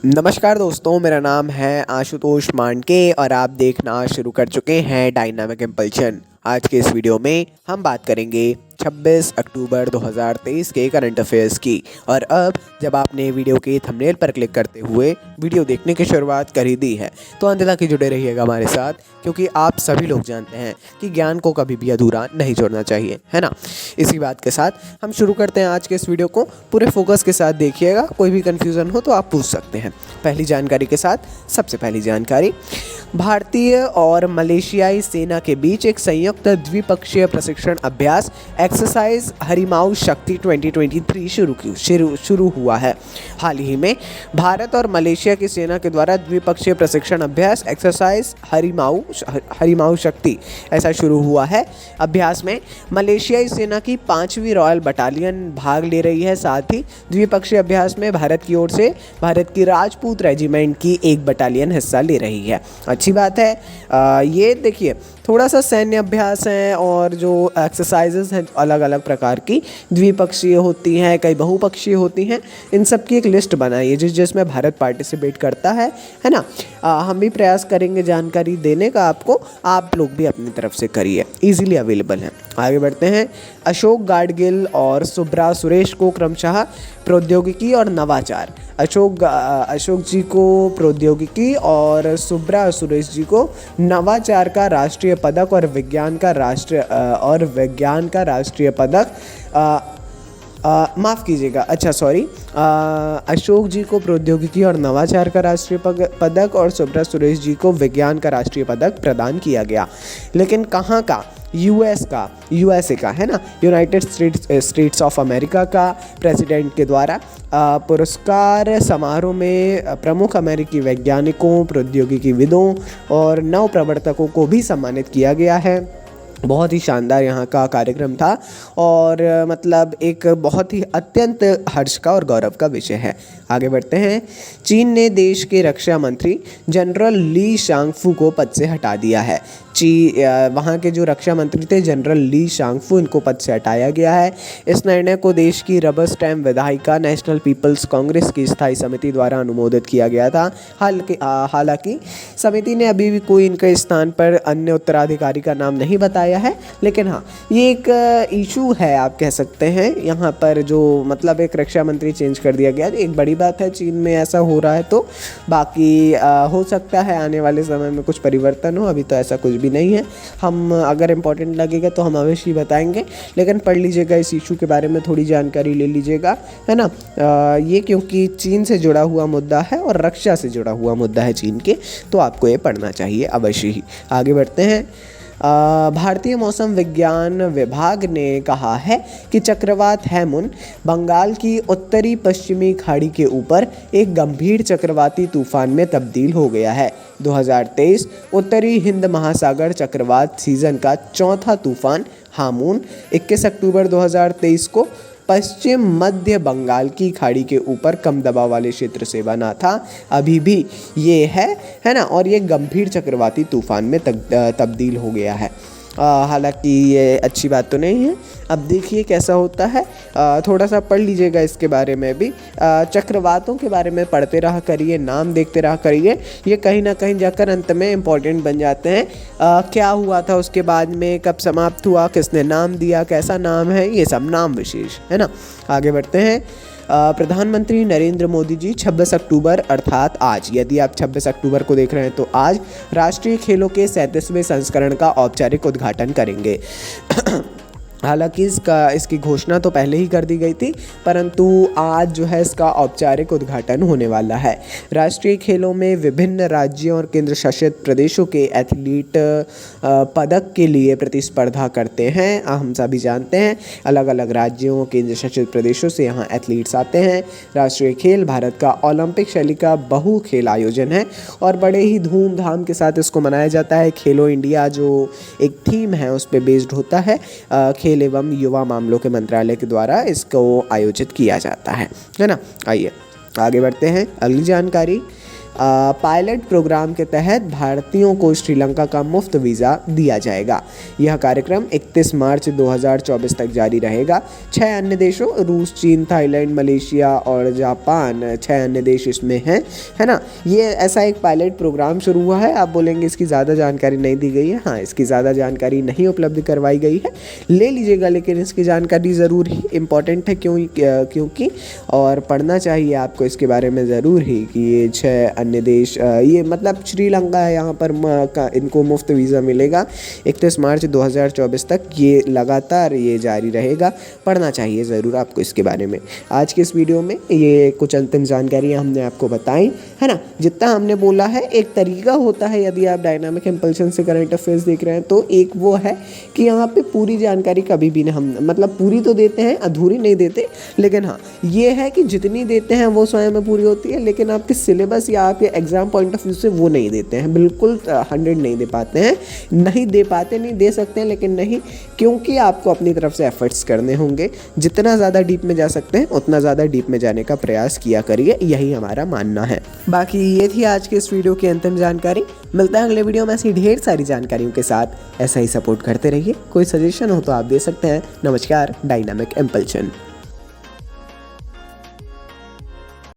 नमस्कार दोस्तों, मेरा नाम है आशुतोष मांडके और आप देखना शुरू कर चुके हैं डायनामिक इम्पल्शन। आज के इस वीडियो में हम बात करेंगे 26 अक्टूबर 2023 के करंट अफेयर्स की। और अब जब आपने वीडियो के थंबनेल पर क्लिक करते हुए वीडियो देखने की शुरुआत कर ही दी है तो अंत तक ही जुड़े रहिएगा हमारे साथ, क्योंकि आप सभी लोग जानते हैं कि ज्ञान को कभी भी अधूरा नहीं छोड़ना चाहिए, है ना। इसी बात के साथ हम शुरू करते हैं आज के इस वीडियो को। पूरे फोकस के साथ देखिएगा, कोई भी कन्फ्यूज़न हो तो आप पूछ सकते हैं। पहली जानकारी के साथ सबसे पहली जानकारी, भारतीय और मलेशियाई सेना के बीच एक संयुक्त द्विपक्षीय प्रशिक्षण अभ्यास एक्सरसाइज हरिमाऊ शक्ति 2023 शुरू हुआ है। हाल ही में भारत और मलेशिया की सेना के द्वारा द्विपक्षीय प्रशिक्षण अभ्यास एक्सरसाइज हरिमाऊ शक्ति ऐसा शुरू हुआ है। अभ्यास में मलेशियाई सेना की 5वीं रॉयल बटालियन भाग ले रही है। साथ ही द्विपक्षीय अभ्यास में भारत की ओर से भारत की राजपूत रेजिमेंट की एक बटालियन हिस्सा ले रही है। अच्छी बात है। ये देखिए, थोड़ा सा सैन्य अभ्यास है और जो एक्सरसाइजेज हैं अलग अलग प्रकार की, द्विपक्षीय होती हैं, कई बहुपक्षीय होती हैं। इन सब की एक लिस्ट बनाइए जिसमें भारत पार्टिसिपेट करता है ना। हम भी प्रयास करेंगे जानकारी देने का आपको, आप लोग भी अपनी तरफ से करिए, इजीली अवेलेबल है। आगे बढ़ते हैं। अशोक गाडगिल और सुब्रा सुरेश को क्रमशः प्रौद्योगिकी और नवाचार, अशोक जी को प्रौद्योगिकी और सुब्रा सुरेश जी को नवाचार का राष्ट्रीय पदक और विज्ञान का राष्ट्रीय पदक, माफ़ कीजिएगा, अच्छा सॉरी, अशोक जी को प्रौद्योगिकी और नवाचार का राष्ट्रीय पदक और सुब्रा सुरेश जी को विज्ञान का राष्ट्रीय पदक प्रदान किया गया। लेकिन कहाँ का? यूएसए का, है ना, यूनाइटेड स्टेट्स ऑफ अमेरिका का प्रेसिडेंट के द्वारा पुरस्कार समारोह में प्रमुख अमेरिकी वैज्ञानिकों, प्रौद्योगिकीविदों और नव प्रवर्तकों को भी सम्मानित किया गया है। बहुत ही शानदार यहाँ का कार्यक्रम था और मतलब एक बहुत ही अत्यंत हर्ष का और गौरव का विषय है। आगे बढ़ते हैं। चीन ने देश के रक्षा मंत्री जनरल ली शांगफू को पद से हटा दिया है। वहाँ के जो रक्षा मंत्री थे जनरल ली शांगफू, इनको पद से हटाया गया है। इस निर्णय को देश की रबर स्टैम्प विधायिका नेशनल पीपल्स कांग्रेस की स्थायी समिति द्वारा अनुमोदित किया गया था। हालांकि समिति ने अभी भी कोई इनके स्थान पर अन्य उत्तराधिकारी का नाम नहीं बताया है, लेकिन हाँ, ये एक इशू है, आप कह सकते हैं। यहाँ पर जो मतलब एक रक्षा मंत्री चेंज कर दिया गया, एक बड़ी बात है। चीन में ऐसा हो रहा है तो बाकी हो सकता है आने वाले समय में कुछ परिवर्तन हो, अभी तो ऐसा कुछ भी नहीं है। हम अगर इम्पोर्टेंट लगेगा तो हम अवश्य ही बताएंगे, लेकिन पढ़ लीजिएगा, इस इशू के बारे में थोड़ी जानकारी ले लीजिएगा, है ना। ये क्योंकि चीन से जुड़ा हुआ मुद्दा है और रक्षा से जुड़ा हुआ मुद्दा है चीन के, तो आपको ये पढ़ना चाहिए अवश्य ही। आगे बढ़ते हैं। भारतीय मौसम विज्ञान विभाग ने कहा है कि चक्रवात हैमुन बंगाल की उत्तरी पश्चिमी खाड़ी के ऊपर एक गंभीर चक्रवाती तूफान में तब्दील हो गया है। 2023 उत्तरी हिंद महासागर चक्रवात सीजन का चौथा तूफान हामून 21 अक्टूबर 2023 को पश्चिम मध्य बंगाल की खाड़ी के ऊपर कम दबाव वाले क्षेत्र से बना था। अभी भी ये है ना, और ये गंभीर चक्रवाती तूफान में तब्दील हो गया है। हालांकि ये अच्छी बात तो नहीं है। अब देखिए कैसा होता है, थोड़ा सा पढ़ लीजिएगा इसके बारे में भी। चक्रवातों के बारे में पढ़ते रहा करिए, नाम देखते रहा करिए, ये कहीं ना कहीं जाकर अंत में इम्पोर्टेंट बन जाते हैं। क्या हुआ था उसके बाद में, कब समाप्त हुआ, किसने नाम दिया, कैसा नाम है, ये सब नाम विशेष, है ना। आगे बढ़ते हैं। प्रधानमंत्री नरेंद्र मोदी जी 26 अक्टूबर अर्थात आज, यदि आप 26 अक्टूबर को देख रहे हैं तो आज राष्ट्रीय खेलों के 37वें संस्करण का औपचारिक उद्घाटन करेंगे। हालांकि इसकी घोषणा तो पहले ही कर दी गई थी, परंतु आज जो है इसका औपचारिक उद्घाटन होने वाला है। राष्ट्रीय खेलों में विभिन्न राज्यों और केंद्र शासित प्रदेशों के एथलीट पदक के लिए प्रतिस्पर्धा करते हैं। हम सभी जानते हैं अलग अलग राज्यों केंद्र शासित प्रदेशों से यहाँ एथलीट्स आते हैं। राष्ट्रीय खेल भारत का ओलंपिक शैली का बहु खेल आयोजन है और बड़े ही धूमधाम के साथ इसको मनाया जाता है। खेलो इंडिया जो एक थीम है उस पर बेस्ड होता है। खेल एवं युवा मामलों के मंत्रालय के द्वारा इसको आयोजित किया जाता है ना। आइए आगे बढ़ते हैं। अगली जानकारी, पायलट प्रोग्राम के तहत भारतीयों को श्रीलंका का मुफ्त वीज़ा दिया जाएगा। यह कार्यक्रम 31 मार्च 2024 तक जारी रहेगा। 6 अन्य देशों रूस, चीन, थाईलैंड, मलेशिया और जापान 6 अन्य देश इसमें हैं, है ना। ये ऐसा एक पायलट प्रोग्राम शुरू हुआ है। आप बोलेंगे इसकी ज़्यादा जानकारी नहीं दी गई है। हाँ, इसकी ज़्यादा जानकारी नहीं उपलब्ध करवाई गई है, ले लीजिएगा, लेकिन इसकी जानकारी ज़रूर ही इम्पॉर्टेंट है। क्योंकि और पढ़ना चाहिए आपको इसके बारे में ज़रूर ही कि ये 6 अन्य देश, ये मतलब श्रीलंका है, यहाँ पर इनको मुफ्त वीज़ा मिलेगा 31 मार्च 2024 तक। ये लगातार ये जारी रहेगा, पढ़ना चाहिए ज़रूर आपको इसके बारे में। आज के इस वीडियो में ये कुछ अंतिम जानकारियाँ हमने आपको बताई, है ना। जितना हमने बोला है, एक तरीका होता है यदि आप डायनामिक इम्पल्शन से करंट अफेयर्स देख रहे हैं तो, एक वो है कि यहाँ पे पूरी जानकारी कभी भी हम मतलब पूरी तो देते हैं, अधूरी नहीं देते, लेकिन हाँ ये है कि जितनी देते हैं वो स्वयं में पूरी होती है, लेकिन आपके सिलेबस या आपके एग्जाम पॉइंट ऑफ व्यू से वो नहीं देते हैं, बिल्कुल 100 नहीं दे पाते हैं, नहीं दे पाते, नहीं दे सकते हैं, लेकिन नहीं, क्योंकि आपको अपनी तरफ से एफर्ट्स करने होंगे। जितना ज़्यादा डीप में जा सकते हैं उतना ज़्यादा डीप में जाने का प्रयास किया करिए, यही हमारा मानना है। बाकी ये थी आज के इस वीडियो की अंतिम जानकारी। मिलता है अगले वीडियो में ऐसी ढेर सारी जानकारियों के साथ। ऐसा ही सपोर्ट करते रहिए। कोई सजेशन हो तो आप दे सकते हैं। नमस्कार, डायनामिक इम्पल्शन।